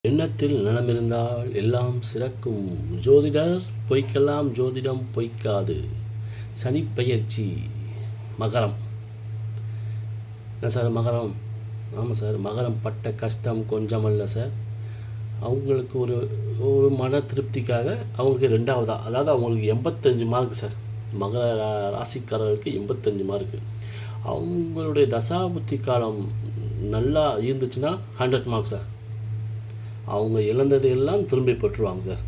எண்ணத்தில் நலமிருந்தால் எல்லாம் சிறக்கும். ஜோதிடர் பொய்க்கெல்லாம் ஜோதிடம் பொய்க்காது. சனிப்பெயர்ச்சி மகரம். என்ன சார் மகரம்? ஆமாம் சார், மகரம் பட்ட கஷ்டம் கொஞ்சமல்ல சார். அவங்களுக்கு ஒரு ஒரு மன திருப்திக்காக அவங்களுக்கு ரெண்டாவதா, அதாவது அவங்களுக்கு 85 மார்க் சார். மகர ராசிக்காரர்களுக்கு 85 மார்க்கு. அவங்களுடைய தசாபுத்தி காலம் நல்லா இருந்துச்சுன்னா 100 மார்க் சார். அவங்க இழந்தது எல்லாம் திரும்பி பெற்றுவாங்க சார்,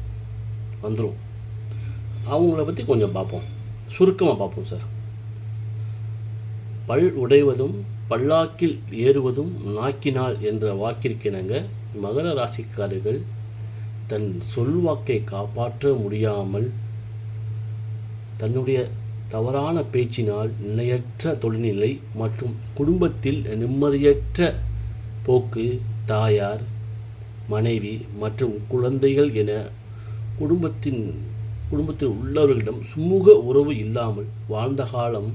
வந்துடும். அவங்கள பற்றி கொஞ்சம் பார்ப்போம், சுருக்கமாக பார்ப்போம் சார். பல் உடைவதும் பல்லாக்கில் ஏறுவதும் நாக்கினால் என்ற வாக்கிற்கிணங்க மகர ராசிக்காரர்கள் தன் சொல்வாக்கை காப்பாற்ற முடியாமல் தன்னுடைய தவறான பேச்சினால் நிலையற்ற தொழில்நிலை மற்றும் குடும்பத்தில் நிம்மதியற்ற போக்கு, தாயார், மனைவி மற்றும் குழந்தைகள் என குடும்பத்தில் உள்ளவர்களிடம் சுமூக உறவு இல்லாமல் வாழ்ந்த காலம்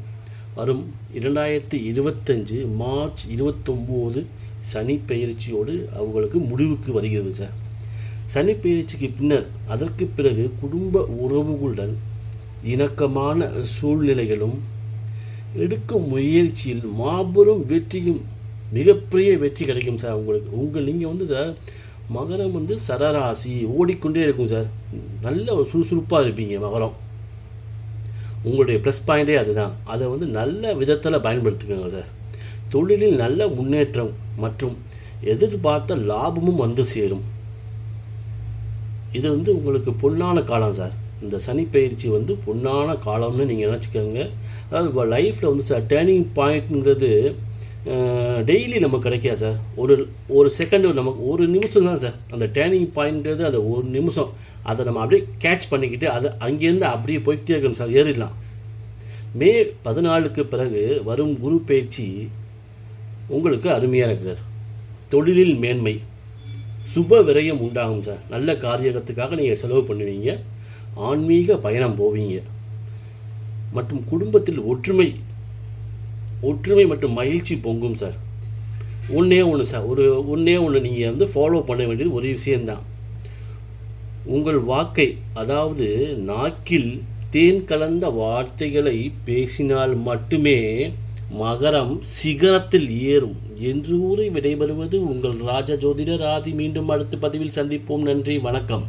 வரும் 2025 மார்ச் 29 சனி பெயர்ச்சியோடு அவங்களுக்கு முடிவுக்கு வருகிறது சார். சனி பெயர்ச்சிக்கு பின்னர் அதற்கு பிறகு குடும்ப உறவுகளுடன் இணக்கமான சூழ்நிலைகளும் எடுக்கும் முயற்சியில் மாபெரும் வெற்றியும் மிகப்பெரிய வெற்றி கிடைக்கும் சார் உங்களுக்கு. நீங்கள் வந்து சார் மகரம் வந்து சரராசி ஓடிக்கொண்டே இருக்கும் சார். நல்ல ஒரு சுறுசுறுப்பாக இருப்பீங்க மகரம். உங்களுடைய ப்ளஸ் பாயிண்டே அதுதான். அதை வந்து நல்ல விதத்தில் பயன்படுத்திக்கோங்க சார். தொழிலில் நல்ல முன்னேற்றம் மற்றும் எதிர்பார்த்த லாபமும் வந்து சேரும். இது வந்து உங்களுக்கு பொன்னான காலம் சார். இந்த சனி பயிற்சி வந்து பொன்னான காலம்னு நீங்கள் நினச்சிக்கோங்க. அதாவது இப்போ லைஃப்பில் வந்து சார் டேர்னிங் பாயிண்ட்டுங்கிறது டெய்லி நமக்கு கிடைக்காது சார். ஒரு செகண்டு, நமக்கு ஒரு நிமிஷம் தான் சார் அந்த டேர்னிங் பாயிண்ட்ங்கிறது. அந்த ஒரு நிமிஷம் அதை நம்ம அப்படியே கேட்ச் பண்ணிக்கிட்டு அதை அங்கேருந்து அப்படியே போய்கிட்டே இருக்கணும் சார், ஏறிடலாம். மே 14க்கு பிறகு வரும் குரு பயிற்சி உங்களுக்கு அருமையாக இருக்குது சார். தொழிலில் மேன்மை, சுப விரயம் உண்டாகும் சார். நல்ல காரியத்துக்காக நீங்கள் செலவு பண்ணுவீங்க, ஆன்மீக பயணம் போவீங்க மற்றும் குடும்பத்தில் ஒற்றுமை மற்றும் மகிழ்ச்சி பொங்கும் சார். ஒன்றே ஒன்று நீங்கள் வந்து ஃபாலோ பண்ண வேண்டியது ஒரு விஷயந்தான். உங்கள் வாக்கை, அதாவது நாக்கில் தேன் கலந்த வார்த்தைகளை பேசினால் மட்டுமே மகரம் சிகரத்தில் ஏறும் என்று கூறி விடைபெறுவது உங்கள் ராஜ ஜோதிடர் ஆதி. மீண்டும் அடுத்த பதிவில் சந்திப்போம். நன்றி, வணக்கம்.